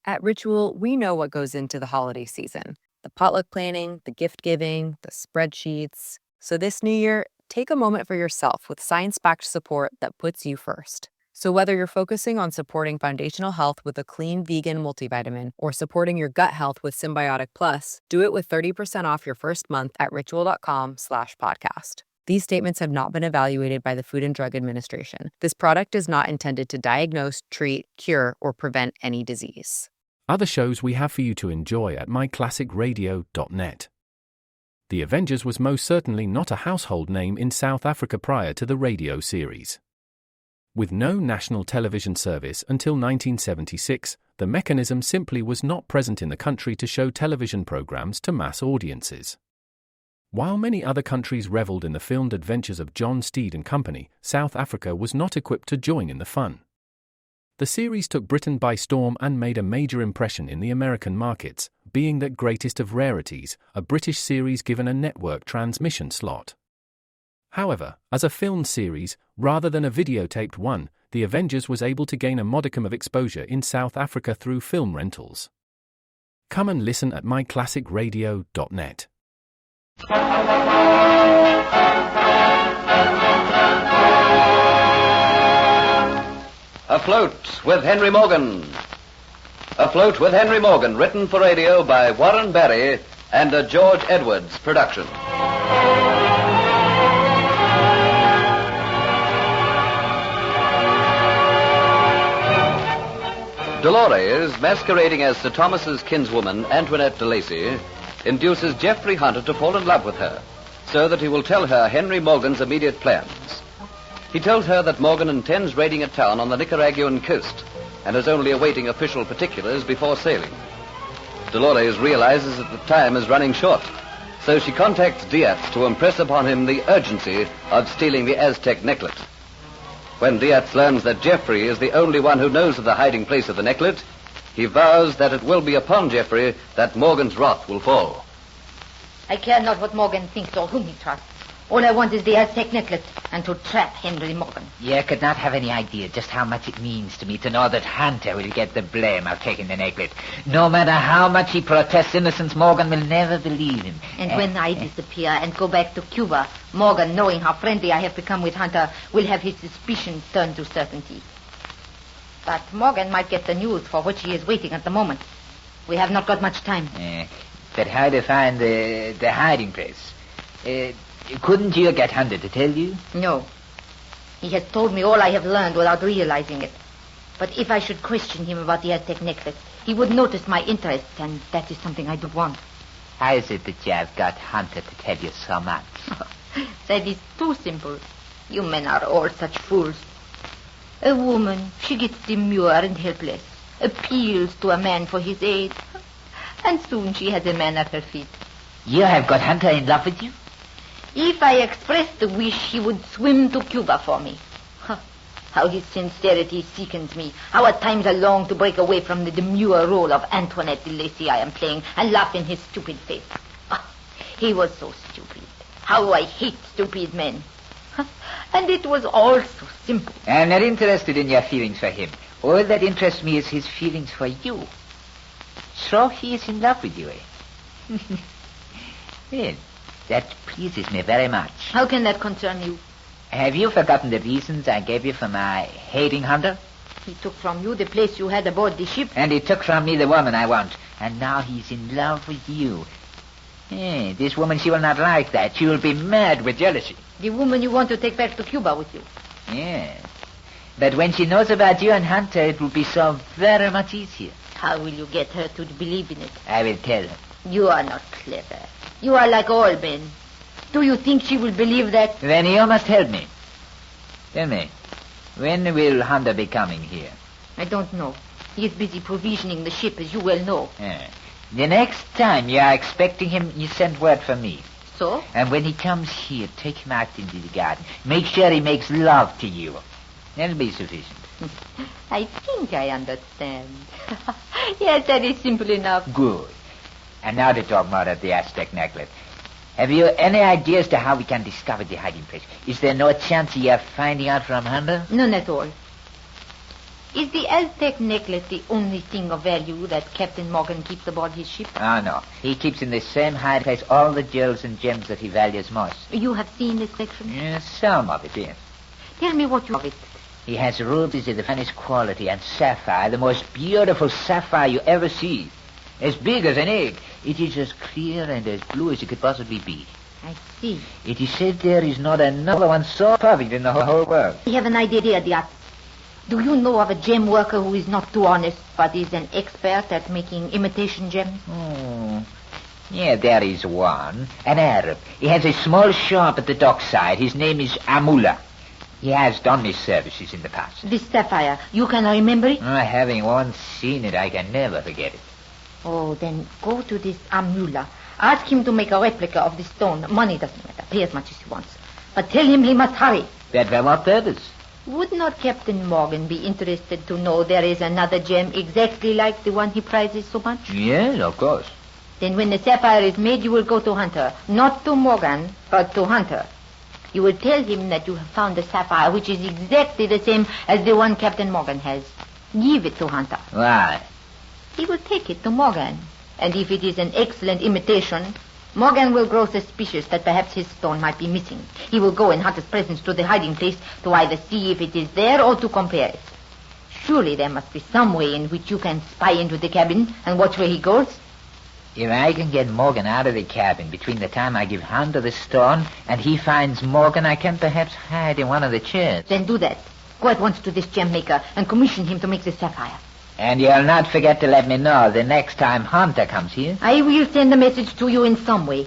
At Ritual, we know what goes into the holiday season: the potluck planning, the gift giving, the spreadsheets. So this new year, take a moment for yourself with science-backed support that puts you first. So whether you're focusing on supporting foundational health with a clean vegan multivitamin or supporting your gut health with Symbiotic Plus, do it with 30% off your first month at ritual.com/podcast. These statements have not been evaluated by the Food and Drug Administration. This product is not intended to diagnose, treat, cure, or prevent any disease. Other shows we have for you to enjoy at myclassicradio.net. The Avengers was most certainly not a household name in South Africa prior to the radio series. With no national television service until 1976, the mechanism simply was not present in the country to show television programs to mass audiences. While many other countries reveled in the filmed adventures of John Steed and company, South Africa was not equipped to join in the fun. The series took Britain by storm and made a major impression in the American markets, being that greatest of rarities, a British series given a network transmission slot. However, as a filmed series, rather than a videotaped one, The Avengers was able to gain a modicum of exposure in South Africa through film rentals. Come and listen at myclassicradio.net. Afloat with Henry Morgan. Afloat with Henry Morgan, written for radio by Warren Barry and a George Edwards production. Dolores, masquerading as Sir Thomas's kinswoman, Antoinette de Lacy, induces Geoffrey Hunter to fall in love with her, so that he will tell her Henry Morgan's immediate plans. He tells her that Morgan intends raiding a town on the Nicaraguan coast and is only awaiting official particulars before sailing. Dolores realizes that the time is running short, so she contacts Diaz to impress upon him the urgency of stealing the Aztec necklet. When Diaz learns that Geoffrey is the only one who knows of the hiding place of the necklet, he vows that it will be upon Geoffrey that Morgan's wrath will fall. I care not what Morgan thinks or whom he trusts. All I want is the Aztec necklet and to trap Henry Morgan. You could not have any idea just how much it means to me to know that Hunter will get the blame of taking the necklet. No matter how much he protests innocence, Morgan will never believe him. And when I disappear and go back to Cuba, Morgan, knowing how friendly I have become with Hunter, will have his suspicions turned to certainty. But Morgan might get the news for which he is waiting at the moment. We have not got much time. But how to find the hiding place? Couldn't you get Hunter to tell you? No. He has told me all I have learned without realizing it. But if I should question him about the Aztec necklace, he would notice my interest, and that is something I do want. How is it that you have got Hunter to tell you so much? That is too simple. You men are all such fools. A woman, she gets demure and helpless, appeals to a man for his aid, and soon she has a man at her feet. You have got Hunter in love with you? If I expressed the wish, he would swim to Cuba for me. How his sincerity sickens me. How at times I long to break away from the demure role of Antoinette de Lacy I am playing and laugh in his stupid face. He was so stupid. How I hate stupid men. And it was all so simple. I'm not interested in your feelings for him. All that interests me is his feelings for you. So he is in love with you, eh? Well, that pleases me very much. How can that concern you? Have you forgotten the reasons I gave you for my hating Hunter? He took from you the place you had aboard the ship. And he took from me the woman I want. And now he's in love with you. This woman, she will not like that. She will be mad with jealousy. The woman you want to take back to Cuba with you. Yes. But when she knows about you and Hunter, it will be so very much easier. How will you get her to believe in it? I will tell her. You are not clever. You are like all men. Do you think she will believe that? Then you must help me. Tell me, when will Hunter be coming here? I don't know. He is busy provisioning the ship, as you well know. The next time you are expecting him, you send word for me. So? And when he comes here, take him out into the garden. Make sure he makes love to you. That'll be sufficient. I think I understand. Yes, that is simple enough. Good. And now to talk more of the Aztec necklet. Have you any idea as to how we can discover the hiding place? Is there no chance of you finding out from Hunter? None at all. Is the Aztec necklace the only thing of value that Captain Morgan keeps aboard his ship? Oh, no. He keeps in the same high place all the jewels and gems that he values most. You have seen this collection? Yes, some of it, yes. Tell me what you of it. He has rubies of the finest quality and sapphire, the most beautiful sapphire you ever see. As big as an egg. It is as clear and as blue as it could possibly be. I see. It is said there is not another one so perfect in the whole world. I have an idea, dear. Do you know of a gem worker who is not too honest, but is an expert at making imitation gems? Oh. Yeah, there is one. An Arab. He has a small shop at the dockside. His name is Amula. He has done me services in the past. This sapphire, you can remember it? Having once seen it, I can never forget it. Oh, then go to this Amula. Ask him to make a replica of the stone. Money doesn't matter. Pay as much as he wants. But tell him he must hurry. But for what purpose? Would not Captain Morgan be interested to know there is another gem exactly like the one he prizes so much? Yes, of course. Then when the sapphire is made, you will go to Hunter. Not to Morgan, but to Hunter. You will tell him that you have found a sapphire which is exactly the same as the one Captain Morgan has. Give it to Hunter. Why? He will take it to Morgan. And if it is an excellent imitation, Morgan will grow suspicious that perhaps his stone might be missing. He will go in Hunter's presence to the hiding place to either see if it is there or to compare it. Surely there must be some way in which you can spy into the cabin and watch where he goes. If I can get Morgan out of the cabin between the time I give Hunter the stone and he finds Morgan, I can perhaps hide in one of the chairs. Then do that. Go at once to this gem maker and commission him to make the sapphire. And you'll not forget to let me know the next time Hunter comes here. I will send a message to you in some way.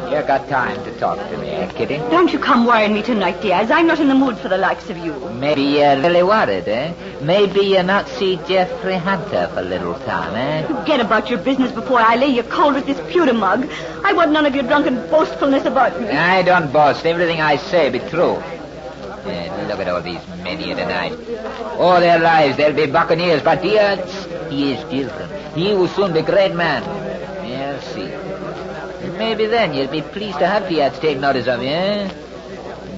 You got time to talk to me, Kitty? Don't you come worrying me tonight, dear, as I'm not in the mood for the likes of you. Maybe you're really worried, eh? Maybe you'll not see Jeffrey Hunter for a little time, eh? Forget about your business before I lay you cold with this pewter mug. I want none of your drunken boastfulness about me. I don't boast. Everything I say be true. Look at all these men here tonight. All their lives they'll be buccaneers, but he is different. He will soon be a great man. You'll see. Maybe then you'll be pleased to have Fiat take notice of you, eh?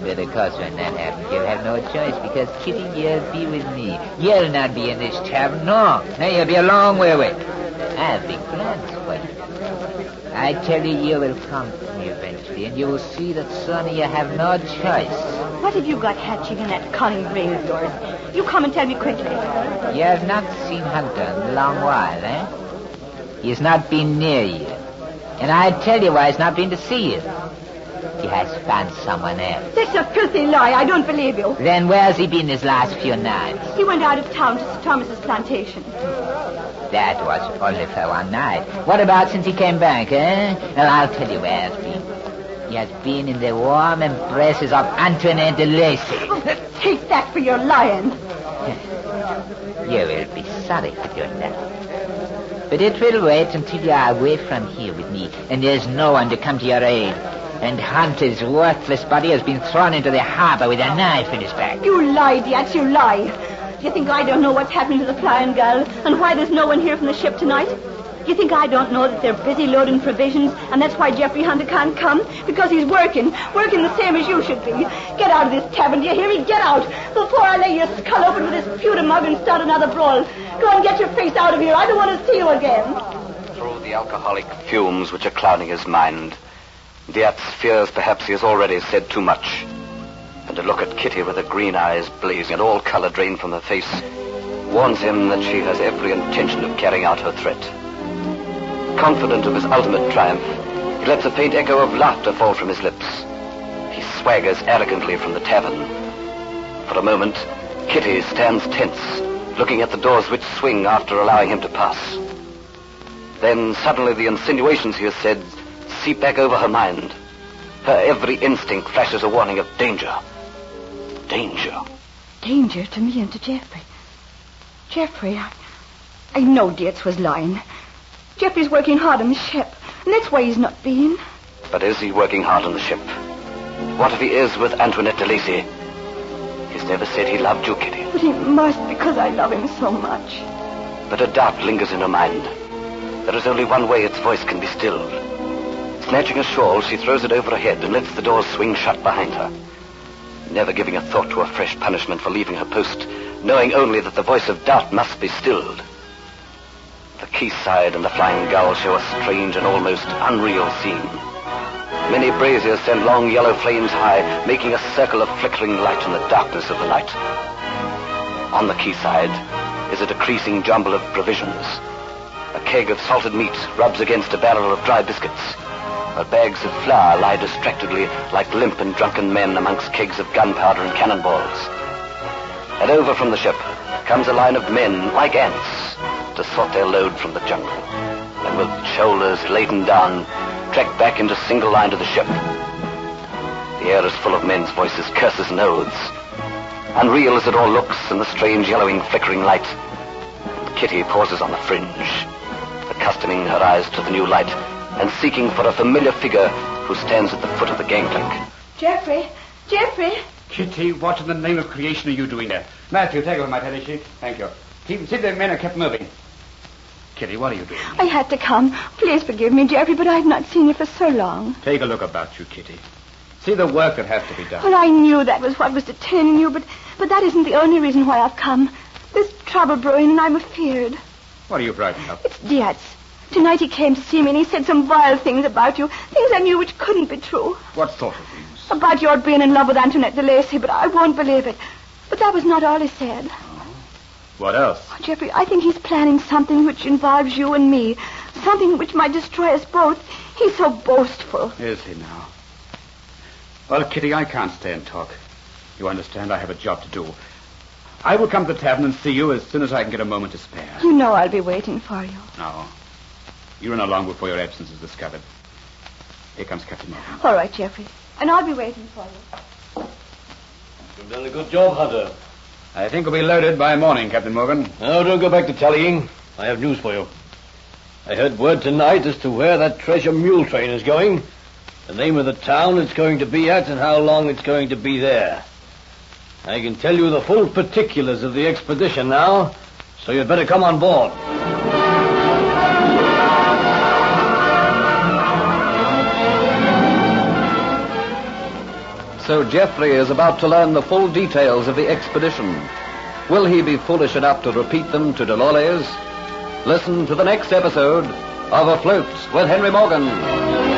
But of course when that happens, you'll have no choice because, Kitty, you'll be with me. You'll not be in this tavern, no. Now you'll be a long way away. I have big plans for you. I tell you, you will come to me eventually, and you will see that, Sonny, you have no choice. What have you got hatching in that cunning brain of yours? You come and tell me quickly. You have not seen Hunter in a long while, eh? He has not been near you. And I tell you why he's not been to see you. He has found someone else. That's a filthy lie. I don't believe you. Then where's he been his last few nights? He went out of town to Sir Thomas's plantation. That was only for one night. What about since he came back, eh? Well, I'll tell you where he's been. He has been in the warm embraces of Antoinette de Lacy. Oh, take that for your lying. You will be sorry for doing that. But it will wait until you are away from here with me, and there's no one to come to your aid. And Hunter's worthless body has been thrown into the harbor with a knife in his back. You lie, Diaz, you lie. Do you think I don't know what's happening to the Flying Gull and why there's no one here from the ship tonight? Do you think I don't know that they're busy loading provisions and that's why Jeffrey Hunter can't come? Because he's working the same as you should be. Get out of this tavern, do you hear me? Get out before I lay your skull open with this pewter mug and start another brawl. Go and get your face out of here. I don't want to see you again. Through the alcoholic fumes which are clouding his mind, Diaz fears perhaps he has already said too much. And to look at Kitty with her green eyes blazing and all color drained from her face warns him that she has every intention of carrying out her threat. Confident of his ultimate triumph, he lets a faint echo of laughter fall from his lips. He swaggers arrogantly from the tavern. For a moment, Kitty stands tense, looking at the doors which swing after allowing him to pass. Then suddenly the insinuations he has said seep back over her mind. Her every instinct flashes a warning of danger. Danger. Danger to me and to Jeffrey. Jeffrey, I know Dietz was lying. Jeffrey's working hard on the ship, and that's why he's not been. But is he working hard on the ship? What if he is with Antoinette de Lacy? He's never said he loved you, Kitty. But he must, because I love him so much. But a doubt lingers in her mind. There is only one way its voice can be stilled. Snatching a shawl, she throws it over her head and lets the doors swing shut behind her. Never giving a thought to a fresh punishment for leaving her post, knowing only that the voice of doubt must be stilled. The quayside and the Flying Gull show a strange and almost unreal scene. Many braziers send long yellow flames high, making a circle of flickering light in the darkness of the night. On the quayside is a decreasing jumble of provisions. A keg of salted meat rubs against a barrel of dry biscuits. Her bags of flour lie distractedly like limp and drunken men amongst kegs of gunpowder and cannonballs. And over from the ship comes a line of men, like ants, to sort their load from the jungle, and with shoulders laden down, track back into single line to the ship. The air is full of men's voices, curses and oaths. Unreal as it all looks in the strange yellowing, flickering light, Kitty pauses on the fringe, accustoming her eyes to the new light and seeking for a familiar figure who stands at the foot of the gangplank. Geoffrey! Geoffrey! Kitty, what in the name of creation are you doing there? Matthew, take over my tally sheet. Thank you. See the men are kept moving. Kitty, what are you doing? I had to come. Please forgive me, Geoffrey, but I've not seen you for so long. Take a look about you, Kitty. See the work that has to be done. Well, I knew that was what was detaining you, but that isn't the only reason why I've come. There's trouble brewing, and I'm afeard. What are you frightened of? It's Diaz. Tonight he came to see me, and he said some vile things about you, things I knew which couldn't be true. What sort of things? About your being in love with Antoinette de Lacy, but I won't believe it. But that was not all he said. Oh. What else? Oh, Geoffrey, I think he's planning something which involves you and me. Something which might destroy us both. He's so boastful. Is he now? Well, Kitty, I can't stay and talk. You understand, I have a job to do. I will come to the tavern and see you as soon as I can get a moment to spare. You know I'll be waiting for you. No. You run along before your absence is discovered. Here comes Captain Morgan. All right, Geoffrey. And I'll be waiting for you. You've done a good job, Hunter. I think we'll be loaded by morning, Captain Morgan. Now, don't go back to tallying. I have news for you. I heard word tonight as to where that treasure mule train is going, the name of the town it's going to be at, and how long it's going to be there. I can tell you the full particulars of the expedition now, so you'd better come on board. So Geoffrey is about to learn the full details of the expedition. Will he be foolish enough to repeat them to Dolores? Listen to the next episode of Afloat with Henry Morgan.